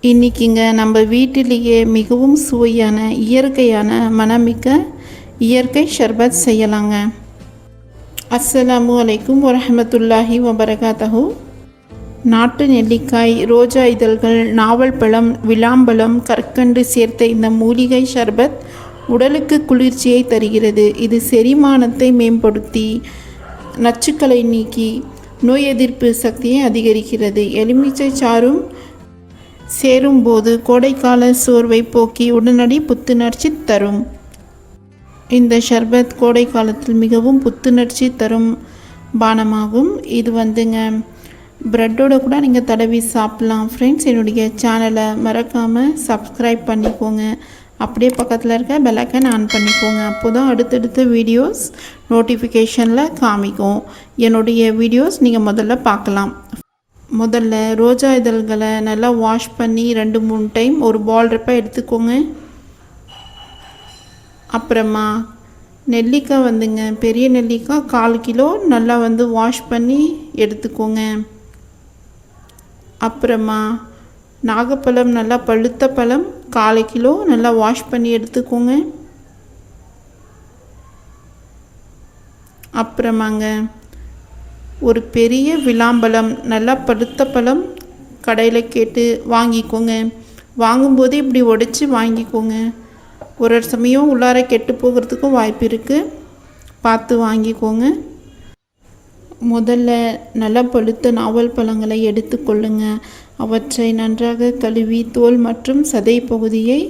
இன்றைக்கிங்க நம்ம வீட்டிலேயே மிகவும் சுவையான இயற்கையான மனமிக்க இயற்கை ஷர்பத் செய்யலாங்க. அஸ்ஸலாமு அலைக்கும் வரஹமத்துல்லாஹி வபரகாத்தஹு. நாட்டு நெல்லிக்காய், ரோஜா இதழ்கள், நாவல் பழம், விளாம்பழம், கற்கண்டு சேர்த்த இந்த மூலிகை ஷர்பத் உடலுக்கு குளிர்ச்சியை தருகிறது. இது செரிமானத்தை மேம்படுத்தி நச்சுக்களை நீக்கி நோய் எதிர்ப்பு சக்தியை அதிகரிக்கிறது. எலுமிச்சை சாறும் சேரும்போது கோடைக்கால சோர்வை போக்கி உடனடி புத்துணர்ச்சி தரும். இந்த ஷர்பத் கோடை காலத்தில் மிகவும் புத்துணர்ச்சி தரும் பானமாகும். இது ப்ரெட்டோட கூட நீங்கள் தடவி சாப்பிட்லாம். ஃப்ரெண்ட்ஸ், என்னுடைய சேனலை மறக்காமல் சப்ஸ்கிரைப் பண்ணிக்கோங்க. அப்படியே பக்கத்தில் இருக்க பெல் ஐகான் ஆன் பண்ணிக்கோங்க. அப்போ தான் அடுத்தடுத்த வீடியோஸ் நோட்டிஃபிகேஷனில் காமிக்கும். என்னுடைய வீடியோஸ் நீங்கள் முதல்ல பார்க்கலாம். முதல்ல ரோஜா இதழ்களை நல்லா வாஷ் பண்ணி 2-3 டைம் ஒரு பால் ரப்பை எடுத்துக்கோங்க. அப்புறமா நெல்லிக்காய் பெரிய நெல்லிக்காய் 1/4 கிலோ நல்லா வாஷ் பண்ணி எடுத்துக்கோங்க. அப்புறமா நாகப்பழம், நல்லா பழுத்த பழம் 1/4 கிலோ நல்லா வாஷ் பண்ணி எடுத்துக்கோங்க. அப்புறமாங்க ஒரு பெரிய விளாம்பழம், நல்லா பழுத்த பழம் கடையில் கேட்டு வாங்கிக்கோங்க. வாங்கும்போது இப்படி உடைச்சி வாங்கிக்கோங்க. ஒரு சமயம் உள்ளார கெட்டு போகிறதுக்கும் வாய்ப்பு இருக்குது, பார்த்து வாங்கிக்கோங்க. முதல்ல நல்லா பழுத்த நாவல் பழங்களை எடுத்துக்கொள்ளுங்க. அவற்றை நன்றாக கழுவி தோல் மற்றும் சதை பகுதியை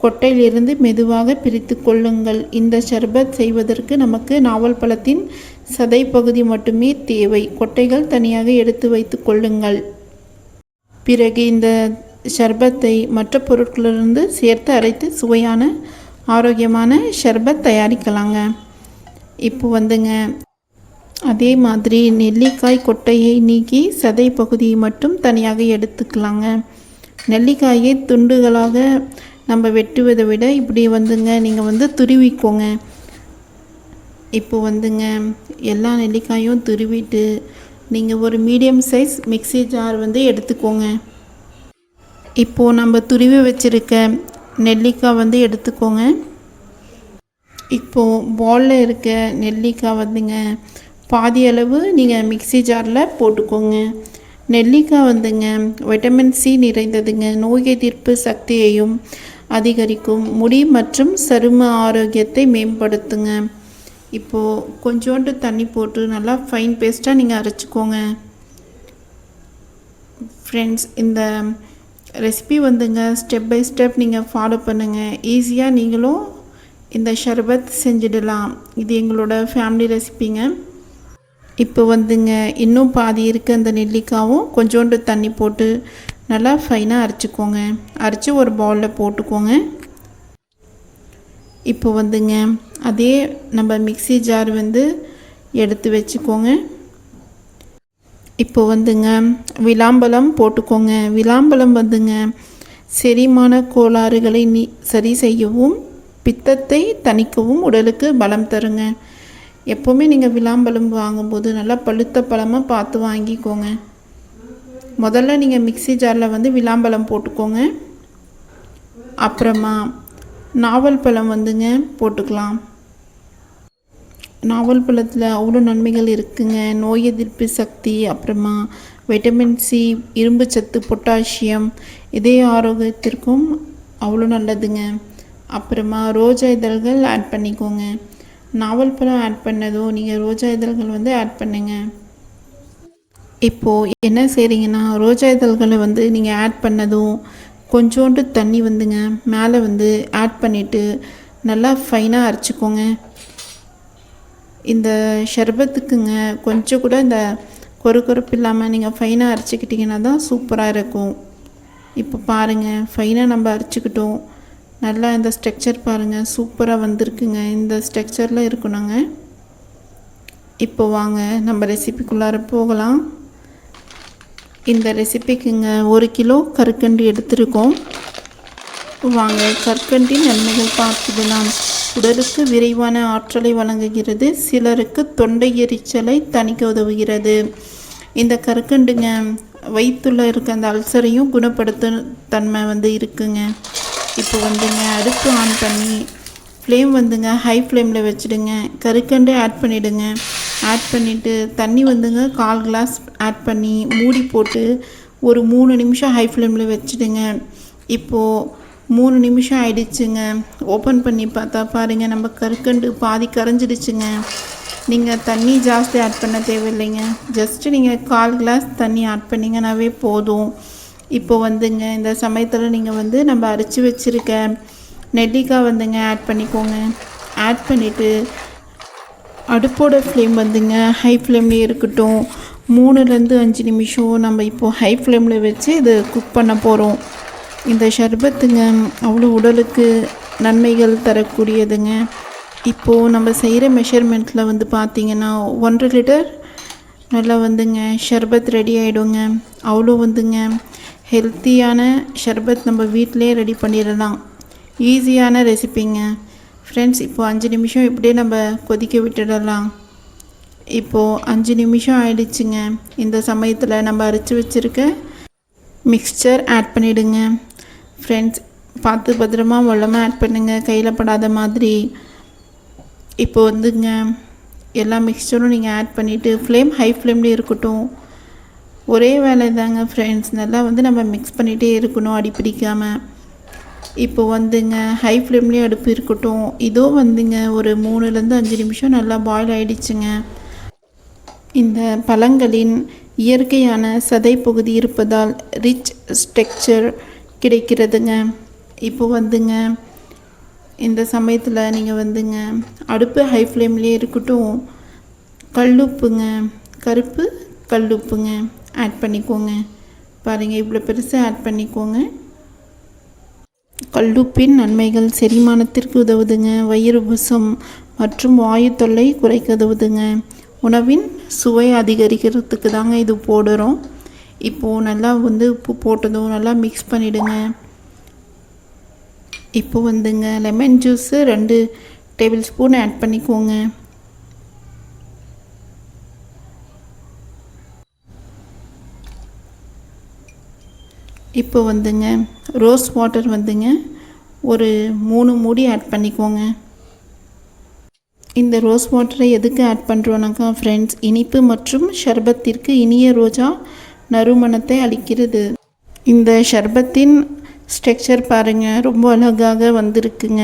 கொட்டையிலிருந்து மெதுவாக பிரித்து கொள்ளுங்கள். இந்த ஷர்பத் செய்வதற்கு நமக்கு நாவல் பழத்தின் சதை பகுதி மட்டுமே தேவை. கொட்டைகள் தனியாக எடுத்து வைத்து கொள்ளுங்கள். பிறகு இந்த ஷர்பத்தை மற்ற பொருட்களிலிருந்து சேர்த்து அரைத்து சுவையான ஆரோக்கியமான ஷர்பத் தயாரிக்கலாங்க. இப்போ அதே மாதிரி நெல்லிக்காய் கொட்டையை நீக்கி சதை பகுதியை மட்டும் தனியாக எடுத்துக்கலாங்க. நெல்லிக்காயை துண்டுகளாக நம்ம வெட்டுவதை விட இப்படி நீங்கள் துருவிக்கோங்க. இப்போ எல்லா நெல்லிக்காயும் துருவிட்டு நீங்கள் ஒரு மீடியம் சைஸ் மிக்ஸி ஜார் எடுத்துக்கோங்க. இப்போது நம்ம துருவி வச்சுருக்க நெல்லிக்காய் எடுத்துக்கோங்க. இப்போது பாலில் இருக்க நெல்லிக்காய் பாதி அளவு நீங்கள் மிக்ஸி ஜாரில் போட்டுக்கோங்க. நெல்லிக்காய் வைட்டமின் சி நிறைந்ததுங்க. நோய் எதிர்ப்பு சக்தியையும் அதிகரிக்கும். முடி மற்றும் சரும ஆரோக்கியத்தை மேம்படுத்துங்க. இப்போது கொஞ்சோண்டு தண்ணி போட்டு நல்லா ஃபைன் பேஸ்ட்டாக நீங்கள் அரைச்சிக்கோங்க. ஃப்ரெண்ட்ஸ், இந்த ரெசிபி ஸ்டெப் பை ஸ்டெப் நீங்கள் ஃபாலோ பண்ணுங்கள். ஈஸியாக நீங்களும் இந்த ஷர்பத் செஞ்சிடலாம். இது எங்களோட ஃபேமிலி ரெசிபிங்க. இப்போ இன்னும் பாதி இருக்க அந்த நெல்லிக்காவும் கொஞ்சோண்டு தண்ணி போட்டு நல்லா ஃபைனாக அரைச்சிக்கோங்க. அரைச்சி ஒரு பவுலில் போட்டுக்கோங்க. இப்போ அதே நம்ம மிக்ஸி ஜார் எடுத்து வச்சுக்கோங்க. இப்போ விளாம்பழம் போட்டுக்கோங்க. விளாம்பழம் செரிமான கோளாறுகளை சரி செய்யவும் பித்தத்தை தணிக்கவும் உடலுக்கு பலம் தருங்க. எப்போவுமே நீங்கள் விளாம்பழம் வாங்கும்போது நல்லா பழுத்த பழமாக பார்த்து வாங்கிக்கோங்க. முதல்ல நீங்கள் மிக்ஸி ஜாரில் விளாம்பழம் போட்டுக்கோங்க. அப்புறமா நாவல் பழம் போட்டுக்கலாம். நாவல் பழத்தில் அவ்வளோ நன்மைகள் இருக்குங்க. நோய் எதிர்ப்பு சக்தி, அப்புறமா வைட்டமின் சி, இரும்பு சத்து, பொட்டாசியம், இதய ஆரோக்கியத்திற்கும் அவ்வளோ நல்லதுங்க. அப்புறமா ரோஜா இதழ்கள் ஆட் பண்ணிக்கோங்க. நாவல் பழம் ஆட் பண்ணதும் நீங்கள் ரோஜா இதழ்கள் ஆட் பண்ணுங்க. இப்போது என்ன செய்கிறீங்கன்னா, ரோஜா இதழ்களை நீங்கள் ஆட் பண்ணதும் கொஞ்சோண்டு தண்ணி மேலே ஆட் பண்ணிவிட்டு நல்லா ஃபைனாக அரைச்சிக்கோங்க. இந்த ஷர்பத்துக்குங்க கொஞ்சம் கூட இந்த கொறுப்பு இல்லாமல் நீங்கள் ஃபைனாக அரைச்சிக்கிட்டிங்கன்னா தான் சூப்பராக இருக்கும். இப்போ பாருங்கள், ஃபைனாக நம்ம அரைச்சிக்கிட்டோம். நல்லா இந்த ஸ்ட்ரக்சர் பாருங்கள், சூப்பராக வந்திருக்குங்க. இந்த ஸ்ட்ரக்சரில் இருக்கணுங்க. இப்போ வாங்க நம்ம ரெசிபிக்குள்ளார போகலாம். இந்த ரெசிபிக்குங்க 1 கிலோ கற்கண்டு எடுத்துருக்கோம். வாங்க கற்கண்டின் நன்மைகள் பார்த்துடலாம். உடலுக்கு விரைவான ஆற்றலை வழங்குகிறது. சிலருக்கு தொண்டை எரிச்சலை தணிக்க உதவுகிறது. இந்த கற்கண்டுங்க வயிற்றுல இருக்க அந்த அல்சரையும் குணப்படுத்தும் தன்மை வந்து இருக்குங்க. இப்போ வந்துங்க அடுப்பு ஆன் பண்ணி ஃப்ளேம் வந்துங்க ஹை ஃப்ளேமில் வச்சுடுங்க. கருக்கண்டை ஆட் பண்ணிவிடுங்க. ஆட் பண்ணிவிட்டு தண்ணி வந்துங்க 1/4 கிளாஸ் ஆட் பண்ணி மூடி போட்டு ஒரு 3 நிமிஷம் ஹை ஃப்ளேமில் வச்சுடுங்க. இப்போது 3 நிமிஷம் ஆயிடுச்சுங்க. ஓப்பன் பண்ணி பார்த்தா பாருங்கள், நம்ம கருக்கண்டு பாதி கரைஞ்சிடுச்சுங்க. நீங்கள் தண்ணி ஜாஸ்தி ஆட் பண்ண தேவையில்லைங்க. ஜஸ்ட்டு நீங்கள் 1/4 கிளாஸ் தண்ணி ஆட் பண்ணிங்கன்னாவே போதும். இப்போ வந்துங்க இந்த சமயத்தில் நீங்கள் வந்து நம்ம அரைச்சி வச்சுருக்க நெல்லிக்காய் வந்துங்க ஆட் பண்ணிக்கோங்க. ஆட் பண்ணிவிட்டு அடுப்போட ஃப்ளேம் வந்துங்க ஹை ஃப்ளேம்லேயே இருக்கட்டும். 3லேருந்து 5 நிமிஷம் நம்ம இப்போது ஹை ஃப்ளேமில் வச்சு இது குக் பண்ண போகிறோம். இந்த ஷர்பத்துங்க அவ்வளோ உடலுக்கு நன்மைகள் தரக்கூடியதுங்க. இப்போது நம்ம செய்கிற மெஷர்மெண்ட்டில் வந்து பார்த்திங்கன்னா 1.5 லிட்டர் நல்லா வந்துங்க ஷர்பத் ரெடி ஆகிடுங்க. அவ்வளோ வந்துங்க ஹெல்த்தியான ஷர்பத் நம்ம வீட்டிலே ரெடி பண்ணிடலாம். ஈஸியான ரெசிப்பிங்க ஃப்ரெண்ட்ஸ். இப்போது 5 நிமிஷம் இப்படியே நம்ம கொதிக்க விட்டுடலாம். இப்போது 5 நிமிஷம் ஆயிடுச்சுங்க. இந்த சமயத்தில் நம்ம அரைச்சி வச்சுருக்க மிக்ஸ்சர் ஆட் பண்ணிவிடுங்க. ஃப்ரெண்ட்ஸ் பார்த்து பத்திரமா வெள்ளமாக ஆட் பண்ணுங்கள், கையில் படாத மாதிரி. இப்போ வந்துங்க எல்லா மிக்ஸ்சரும் நீங்கள் ஆட் பண்ணிவிட்டு ஃப்ளேம் ஹை ஃப்ளேம்லேயே இருக்கட்டும். ஒரே வேலை தாங்க ஃப்ரெண்ட்ஸ், நல்லா வந்து நம்ம மிக்ஸ் பண்ணிகிட்டே இருக்கணும் அடி பிடிக்காமல். இப்போ வந்துங்க ஹை ஃப்ளேம்லேயே அடுப்பு இருக்கட்டும். இதோ வந்துங்க ஒரு 3லேருந்து 5 நிமிஷம் நல்லா பாயில் ஆகிடுச்சுங்க. இந்த பழங்களின் இயற்கையான சதை பகுதி இருப்பதால் ரிச் டெக்ஸ்சர் கிடைக்கிறதுங்க. இப்போ வந்துங்க இந்த சமயத்தில் நீங்கள் வந்துங்க அடுப்பு ஹை ஃப்ளேம்லேயே இருக்கட்டும். கல்லுப்புங்க, கருப்பு கல்லுப்புங்க ஆட் பண்ணிக்கோங்க. பாருங்கள் இவ்வளோ பெருசாக ஆட் பண்ணிக்கோங்க. கல்லுப்பின் நன்மைகள் செரிமானத்திற்கு உதவுதுங்க. வயிறு உபசம் மற்றும் வாயு தொல்லை குறைக்க உதவுதுங்க. உணவின் சுவை அதிகரிக்கிறதுக்கு தாங்க இது போடுறோம். இப்போது நல்லா வந்து உப்பு போட்டதும் நல்லா மிக்ஸ் பண்ணிவிடுங்க. இப்போ வந்துங்க lemon juice 2 tablespoon add பண்ணிக்கோங்க. இப்போ வந்துங்க ரோஸ் வாட்டர் வந்துங்க ஒரு 3 மூடி ஆட் பண்ணிக்கோங்க. இந்த ரோஸ் வாட்டரை எதுக்கு ஆட் பண்ணுறோன்னாக்கா ஃப்ரெண்ட்ஸ், இனிப்பு மற்றும் ஷர்பத்திற்கு இனிய ரோஜா நறுமணத்தை அளிக்கிறது. இந்த ஷர்பத்தின் ஸ்ட்ரக்சர் பாருங்கள், ரொம்ப அழகாக வந்திருக்குங்க.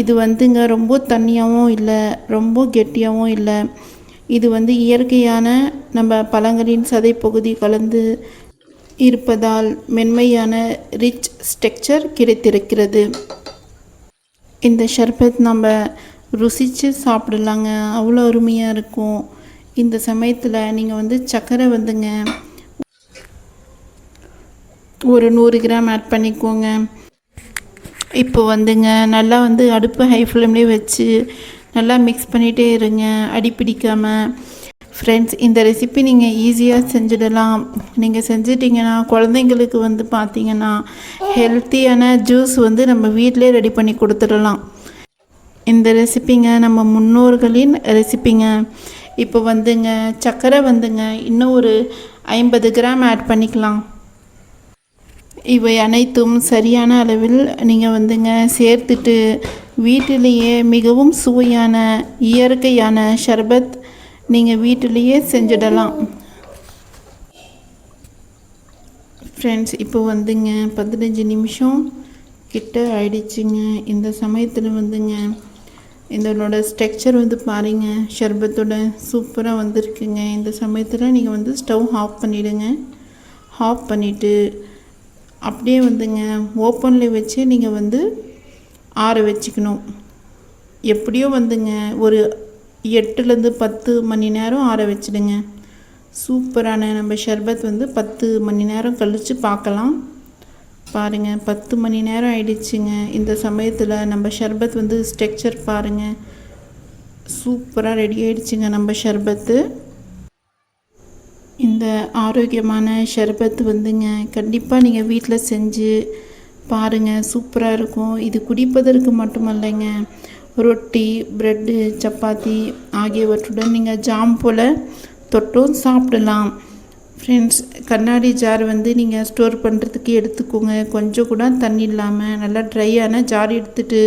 இது வந்துங்க ரொம்ப தண்ணியாகவும் இல்லை, ரொம்ப கெட்டியாகவும் இல்லை. இது வந்து இயற்கையான நம்ம பழங்களின் சதை பகுதி கலந்து இருப்பதால் மென்மையான ரிச் டெக்ஸ்சர் கிடைத்திருக்கிறது. இந்த ஷர்பத் நம்ம ருசித்து சாப்பிடலாங்க, அவ்வளோ அருமையாக இருக்கும். இந்த சமயத்தில் நீங்கள் வந்து சர்க்கரை வந்துங்க ஒரு 100 கிராம் ஆட் பண்ணிக்கோங்க. இப்போ வந்துங்க நல்லா வந்து அடுப்பு ஹை ஃப்ளேம்லேயே வச்சு நல்லா மிக்ஸ் பண்ணிகிட்டே இருங்க அடி பிடிக்காமல். ஃப்ரெண்ட்ஸ் இந்த ரெசிபி நீங்கள் ஈஸியாக செஞ்சிடலாம். நீங்கள் செஞ்சிட்டிங்கன்னா குழந்தைங்களுக்கு வந்து பார்த்திங்கன்னா ஹெல்த்தியான ஜூஸ் வந்து நம்ம வீட்டிலே ரெடி பண்ணி கொடுத்துடலாம். இந்த ரெசிப்பிங்க நம்ம முன்னோர்களின் ரெசிப்பிங்க. இப்போ வந்துங்க சர்க்கரை வந்துங்க இன்னும் ஒரு 50 கிராம் ஆட் பண்ணிக்கலாம். இவை அனைத்தும் சரியான அளவில் நீங்கள் வந்துங்க சேர்த்துட்டு வீட்டிலேயே மிகவும் சுவையான இயற்கையான ஷர்பத் நீங்கள் வீட்டிலேயே செஞ்சிடலாம். ஃப்ரெண்ட்ஸ் இப்போ வந்துங்க 15 நிமிஷம் கிட்ட ஆயிடுச்சுங்க. இந்த சமயத்தில் வந்துங்க இதனோட ஸ்ட்ரக்சர் வந்து பாருங்கள், ஷர்பத்தோட சூப்பராக வந்திருக்குங்க. இந்த சமயத்தில் நீங்கள் வந்து ஸ்டவ் ஆஃப் பண்ணிவிடுங்க. ஆஃப் பண்ணிவிட்டு அப்படியே வந்துங்க ஓப்பனில் வச்சு நீங்கள் வந்து ஆற வச்சுக்கணும். எப்படியோ வந்துங்க ஒரு 8லேருந்து 10 மணி நேரம் ஆற வச்சுடுங்க. சூப்பரான நம்ம ஷர்பத் வந்து 10 மணி நேரம் கழித்து பார்க்கலாம். பாருங்கள் 10 மணி நேரம் ஆயிடுச்சுங்க. இந்த சமயத்தில் நம்ம ஷர்பத் வந்து ஸ்ட்ரக்சர் பாருங்கள், சூப்பராக ரெடி ஆகிடுச்சுங்க நம்ம ஷர்பத்து. இந்த ஆரோக்கியமான ஷர்பத் வந்துங்க கண்டிப்பாக நீங்கள் வீட்டில் செஞ்சு பாருங்கள், சூப்பராக இருக்கும். இது குடிப்பதற்கு மட்டுமல்லைங்க, ரொட்டி, ப்ரெட்டு, சப்பாத்தி ஆகியவற்றுடன் நீங்கள் ஜாம் போல் தொட்டும் சாப்பிடலாம். ஃப்ரெண்ட்ஸ், கண்ணாடி ஜார் வந்து நீங்கள் ஸ்டோர் பண்ணுறதுக்கு எடுத்துக்கோங்க. கொஞ்சம் கூட தண்ணி இல்லாமல் நல்லா ட்ரையான ஜார் எடுத்துகிட்டு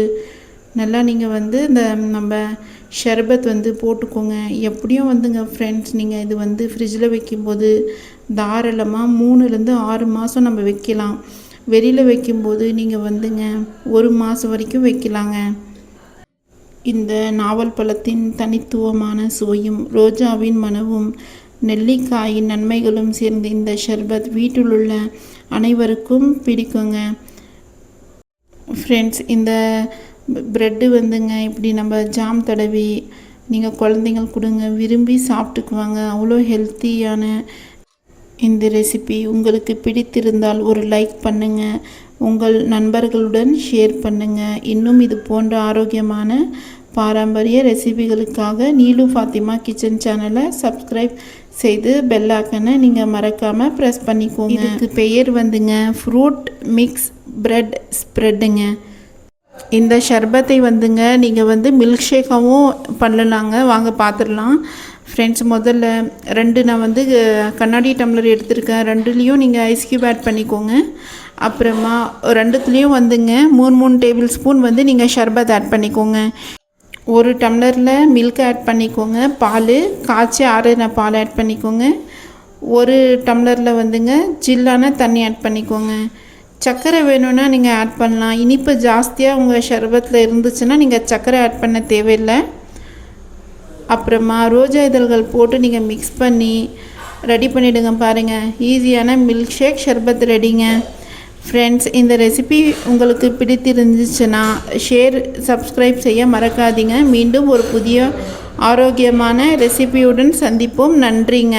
நல்லா நீங்கள் வந்து இந்த நம்ம ஷர்பத் வந்து போட்டுக்கோங்க. எப்படியும் வந்துங்க ஃப்ரெண்ட்ஸ், நீங்கள் இது வந்து ஃப்ரிட்ஜில் வைக்கும்போது தாராளமாக 3லேருந்து 6 மாதம் நம்ம வைக்கலாம். வெளியில் வைக்கும்போது நீங்கள் வந்துங்க 1 மாதம் வரைக்கும் வைக்கலாங்க. இந்த நாவல் பழத்தின் தனித்துவமான சுவையும் ரோஜாவின் மனமும் நெல்லிக்காயின் நன்மைகளும் சேர்ந்து இந்த ஷர்பத் வீட்டில் உள்ள அனைவருக்கும் பிடிக்குங்க. ஃப்ரெண்ட்ஸ், இந்த ப்ரெட்டு வந்துங்க இப்படி நம்ம ஜாம் தடவி நீங்கள் குழந்தைங்களுக்கு கொடுங்க, விரும்பி சாப்பிட்டுக்குவாங்க. அவ்வளோ ஹெல்த்தியான இந்த ரெசிபி உங்களுக்கு பிடித்திருந்தால் ஒரு லைக் பண்ணுங்கள், உங்கள் நண்பர்களுடன் ஷேர் பண்ணுங்கள். இன்னும் இது போன்ற ஆரோக்கியமான பாரம்பரிய ரெசிபிகளுக்காக நீலு ஃபாத்திமா கிச்சன் சேனலை சப்ஸ்கிரைப் செய்து பெல் ஐக்கனை நீங்கள் மறக்காமல் ப்ரெஸ் பண்ணிக்கோங்க. இதுக்கு பெயர் வந்துங்க ஃப்ரூட் மிக்ஸ் பிரெட் ஸ்ப்ரெட்டுங்க. இந்த ஷர்பத்தை வந்துங்க நீங்கள் வந்து மில்க் ஷேக்காகவும் பண்ணலாங்க. வாங்க பார்த்துடலாம். ஃப்ரெண்ட்ஸ், முதல்ல 2 நான் வந்து கண்ணாடி டம்ளர் எடுத்திருக்கேன். 2லேயும் நீங்கள் ஐஸ் க்யூப் ஆட் பண்ணிக்கோங்க. அப்புறமா 2த்துலேயும் வந்துங்க 3 டேபிள் ஸ்பூன் வந்து நீங்கள் ஷர்பத் ஆட் பண்ணிக்கோங்க. 1 டம்ளரில் மில்க் ஆட் பண்ணிக்கோங்க. பால் காய்ச்சி ஆறின பால் ஆட் பண்ணிக்கோங்க. 1 டம்ளரில் வந்துங்க ஜில்லான தண்ணி ஆட் பண்ணிக்கோங்க. சர்க்கரை வேணும்னா நீங்கள் ஆட் பண்ணலாம். இனிப்பு ஜாஸ்தியாக உங்கள் ஷர்பத்தில் இருந்துச்சுன்னா நீங்கள் சர்க்கரை ஆட் பண்ண தேவையில்லை. அப்புறமா ரோஜா இதழ்கள் போட்டு நீங்கள் மிக்ஸ் பண்ணி ரெடி பண்ணிவிடுங்க. பாருங்கள், ஈஸியான மில்க் ஷேக் ஷர்பத் ரெடிங்க. ஃப்ரெண்ட்ஸ், இந்த ரெசிபி உங்களுக்கு பிடித்திருந்துச்சுன்னா ஷேர் சப்ஸ்கிரைப் செய்ய மறக்காதீங்க. மீண்டும் ஒரு புதிய ஆரோக்கியமான ரெசிபியுடன் சந்திப்போம். நன்றிங்க.